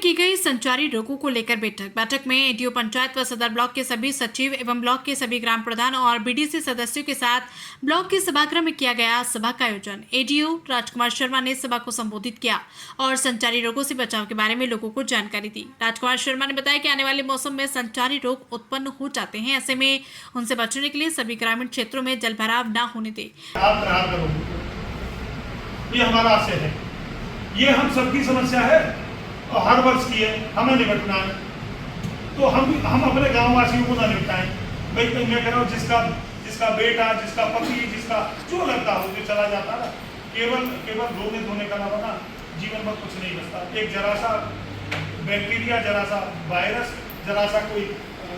की गई संचारी रोगों को लेकर बैठक में एडीओ पंचायत व सदर ब्लॉक के सभी सचिव एवं ब्लॉक के सभी ग्राम प्रधान और बीडीसी सदस्यों के साथ ब्लॉक के सभागृह में किया गया सभा का आयोजन। एडीओ राजकुमार शर्मा ने सभा को संबोधित किया और संचारी रोगों से बचाव के बारे में लोगों को जानकारी दी। राजकुमार शर्मा ने बताया कि आने वाले मौसम में संचारी रोग उत्पन्न हो जाते हैं, ऐसे में उनसे बचने के लिए सभी ग्रामीण क्षेत्रों में जलभराव न होने दें। ये हमारा आशय है, ये हम सबकी समस्या है और हर वर्ष की है, हमें निपटना है। तो हम अपने गाँव वासियों को ना निपटाएं। भाई मैं कह रहा हूँ जिसका बेटा, जिसका पति, जिसका जो लगता हो, जो चला जाता ना, केवल रोने धोने का ना बना जीवन में कुछ नहीं बचता। एक जरा सा बैक्टीरिया, जरा सा वायरस, जरा सा कोई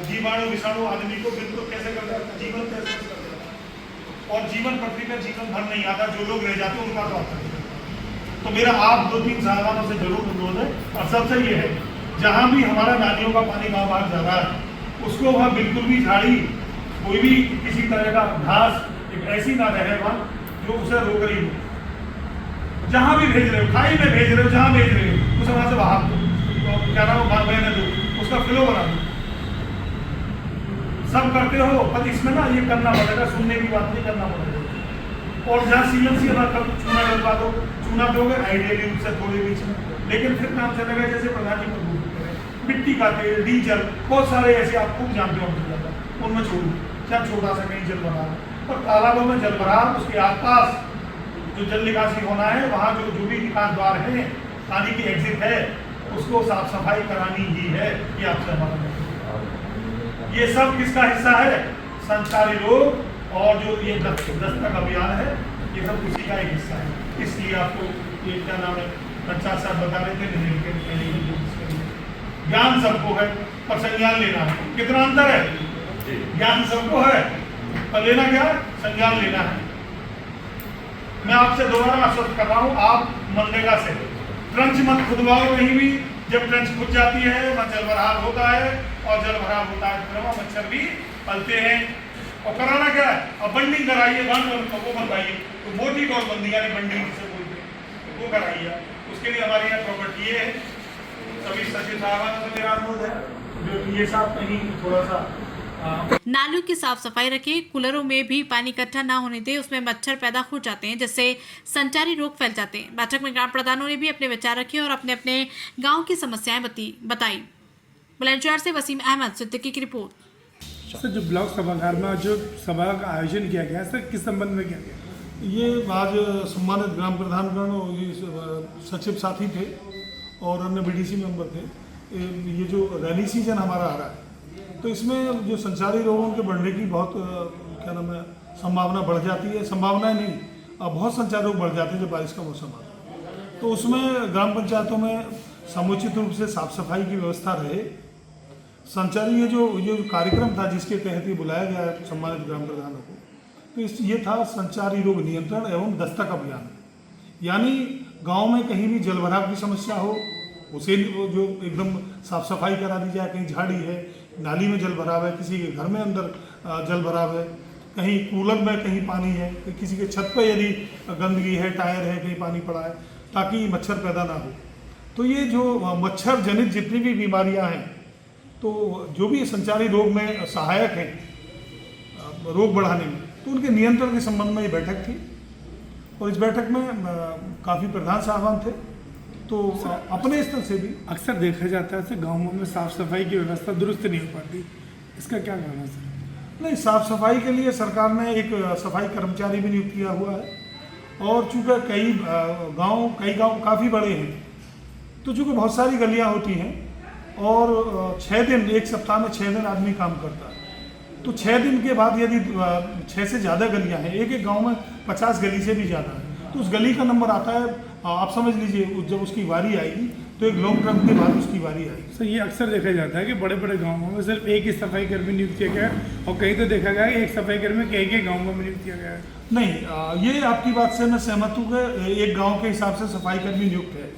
जीवाणु विषाणु आदमी को बिल्कुल कैसे कर देता, जीवन कैसे कर देता। और जीवन पृथ्वी का जीवन भर नहीं आता, जो लोग रह जाते उनका तो आता है। तो मेरा आप 2-3 साहबानों से जरूर अनुरोध है। और सबसे ये है, जहाँ भी हमारा नालियों का पानी गाँव बाहर जा रहा है, उसको वहाँ बिल्कुल भी झाड़ी, कोई भी किसी तरह का घास एक ऐसी ना रहे वहाँ जो उसे रोक रही हो। जहाँ भी भेज रहे हो, खाई में भेज रहे हो, जहाँ भेज रहे हो, उसे वहाँ से बहा दो, तो क्या नाम बहने दो, उसका फ्लो बना दो। सब करते हो, पर इसमें ना ये करना पड़ेगा, सुनने की बात नहीं करना पड़ेगा। और जहाँ सीएमसी चूना डलवा दो, चूना दोगे आइडियली रूप से थोड़े बीच में, लेकिन फिर काम चलेगा जैसे प्रधान जी को मिट्टी का तेल, डीजल, बहुत सारे ऐसे आप खूब जानते हो, उनमें छोड़ो, चाहे छोटा सा कहीं जल भराव। और तालाबों में जल भराव, उसके आसपास जो जल निकासी होना है, वहाँ जो भी निकास द्वार है, पानी की एग्जिट है, उसको साफ सफाई करानी ही है। ये आपसे हमारा ये सब किसका हिस्सा है? संचारी रोग और जो ये दस्तक अभियान है, ये सब उसी का एक हिस्सा है। इसलिए आपको ये क्या नाम है, पंचायत साहब बता रहे थे, ज्ञान सबको है पर संज्ञान लेना है। कितना अंतर है? ज्ञान सबको है पर लेना क्या है? संज्ञान लेना है। मैं आपसे दोबारा आश्वस्त कर रहा हूँ, आप मनरेगा से ट्रंच मत खुदवाओ कहीं भी। जब ट्रंच खुद जाती है वहाँ जलभराव होता है, और जलभराव होता है तो वहाँ मच्छर भी पलते हैं। और कराना क्या है? अब बंडिंग कराइए, वो बनवाइए, तो मोटी गौरबंदी यानी बंडिंग से बोलते हैं, वो कराइए। उसके लिए हमारे यहाँ प्रॉपर्टी है। सभी सचिव साहबान से मेरा अनुरोध है, जो ये साफ कहीं थोड़ा सा नालियों की साफ सफाई रखें। कूलरों में भी पानी इकट्ठा ना होने दें, उसमें मच्छर पैदा हो जाते हैं, जिससे संचारी रोग फैल जाते हैं। बैठक में ग्राम प्रधानों ने भी अपने विचार रखे और अपने अपने गांव की समस्याएं बताई। बुलंदशहर से वसीम अहमद, सिद्दीकी की रिपोर्ट। सर, जो ब्लॉक सभागार में जो सभा का आयोजन किया गया, सर किस संबंध में किया गया? ये आज सम्मानित ग्राम प्रधानगण और ये सचिव साथी थे और अन्य बीडीसी मेंबर थे। ये जो रैनी सीजन हमारा आ रहा है, तो इसमें जो संचारी रोगों के बढ़ने की बहुत क्या नाम है संभावना बढ़ जाती है। संभावनाएं नहीं, बहुत संचारी रोग बढ़ जाते हैं जब बारिश का मौसम आता है। तो उसमें ग्राम पंचायतों में समुचित रूप से साफ सफाई की व्यवस्था रहे। संचारी ये जो कार्यक्रम था जिसके तहत ये बुलाया गया सम्मानित ग्राम प्रधानों को, तो ये था संचारी रोग नियंत्रण एवं दस्तक अभियान। यानी गांव में कहीं भी जलभराव की समस्या हो, उसे जो एकदम साफ सफाई करा दी जाए। कहीं झाड़ी है, नाली में जल भराव है, किसी के घर में अंदर जल भराव है, कहीं कूलर में कहीं पानी है, किसी के छत पे यदि गंदगी है, टायर है, कहीं पानी पड़ा है, ताकि मच्छर पैदा ना हो। तो ये जो मच्छर जनित जितनी भी बीमारियां हैं, तो जो भी संचारी रोग में सहायक हैं रोग बढ़ाने में, तो उनके नियंत्रण के संबंध में ये बैठक थी। और इस बैठक में काफ़ी प्रधान साहबान थे। तो अपने स्तर से भी अक्सर देखा जाता है गाँवों में साफ सफाई की व्यवस्था दुरुस्त नहीं हो पाती, इसका क्या कारण है सर? नहीं, साफ सफाई के लिए सरकार ने एक सफाई कर्मचारी भी नियुक्त किया हुआ है। और चूँकि कई गांव काफ़ी बड़े हैं, तो चूँकि बहुत सारी गलियां होती हैं और 6 दिन, एक सप्ताह में 6 दिन आदमी काम करता है, तो 6 दिन के बाद यदि 6 से ज़्यादा गलियां हैं, एक गाँव में 50 गली से भी ज़्यादा है, तो उस गली का नंबर आता है। आप समझ लीजिए जब उसकी बारी आएगी तो एक लॉन्ग टर्म के बाद उसकी बारी आएगी। सर, ये अक्सर देखा जाता है कि बड़े बड़े गाँवों में सिर्फ एक ही सफाई कर्मी नियुक्त किया गया है, और कहीं तो देखा गया है कि एक सफाई कर्मी कई गाँवों में नियुक्त किया गया है। नहीं, ये आपकी बात से मैं सहमत हूँ कि एक गाँव के हिसाब से सफाई कर्मी नियुक्त है।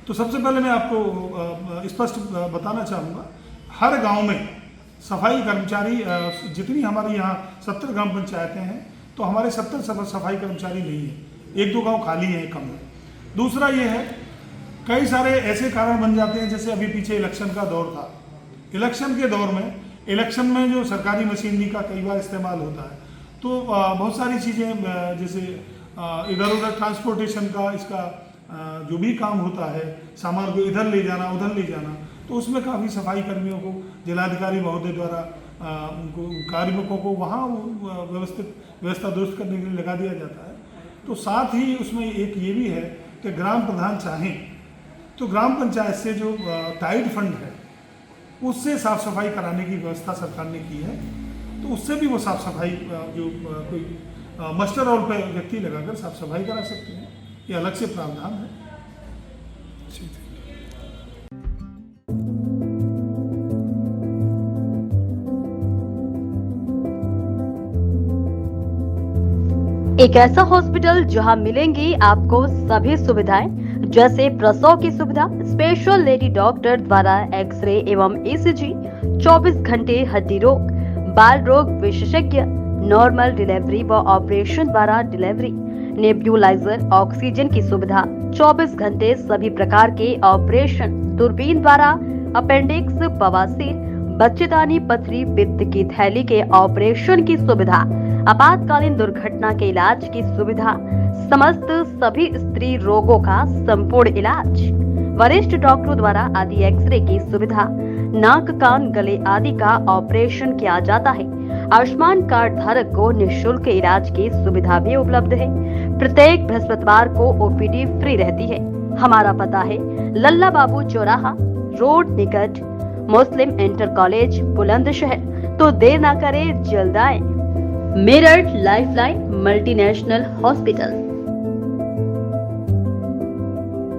तो सबसे पहले मैं आपको स्पष्ट बताना चाहूँगा, हर गाँव में सफाई कर्मचारी, जितनी हमारे यहाँ 70 ग्राम पंचायतें हैं, तो हमारे 70 सफाई कर्मचारी नहीं है। 1-2 गाँव खाली हैं, कम है। दूसरा ये है कई सारे ऐसे कारण बन जाते हैं, जैसे अभी पीछे इलेक्शन का दौर था। इलेक्शन के दौर में जो सरकारी मशीनरी का कई बार इस्तेमाल होता है, तो बहुत सारी चीज़ें जैसे इधर उधर ट्रांसपोर्टेशन का इसका जो भी काम होता है, सामान को इधर ले जाना उधर ले जाना, तो उसमें काफ़ी सफाई कर्मियों को जिलाधिकारी महोदय द्वारा उनको कार्मिकों को वहाँ व्यवस्था दुरुस्त करने के लिए लगा दिया जाता है। तो साथ ही उसमें एक ये भी है कि ग्राम प्रधान चाहें तो ग्राम पंचायत से जो टाइड फंड है उससे साफ सफाई कराने की व्यवस्था सरकार ने की है, तो उससे भी वो साफ सफाई जो कोई मस्टर रोल पे व्यक्ति लगाकर साफ सफाई करा सकते हैं। ये अलग से प्रावधान है। एक ऐसा हॉस्पिटल जहां मिलेंगी आपको सभी सुविधाएं, जैसे प्रसव की सुविधा, स्पेशल लेडी डॉक्टर द्वारा एक्सरे एवं ईसीजी, 24 घंटे हड्डी रोग, बाल रोग विशेषज्ञ, नॉर्मल डिलीवरी व ऑपरेशन द्वारा डिलीवरी, नेब्यूलाइजर, ऑक्सीजन की सुविधा, 24 घंटे सभी प्रकार के ऑपरेशन, दूरबीन द्वारा अपेंडिक्स, बवासीर, बच्चेदानी, पथरी, पित्त की थैली के ऑपरेशन की सुविधा, आपातकालीन दुर्घटना के इलाज की सुविधा, समस्त सभी स्त्री रोगों का संपूर्ण इलाज, वरिष्ठ डॉक्टरों द्वारा आदि एक्सरे की सुविधा, नाक, कान, गले आदि का ऑपरेशन किया जाता है। आयुष्मान कार्ड धारक को निःशुल्क इलाज की सुविधा भी उपलब्ध है। प्रत्येक बृहस्पतिवार को ओपीडी फ्री रहती है। हमारा पता है लल्ला बाबू चौराहा रोड निकट मुस्लिम इंटर कॉलेज, बुलंदशहर। तो देर ना करें, जल्द आए। Meerut lifeline multinational hospital.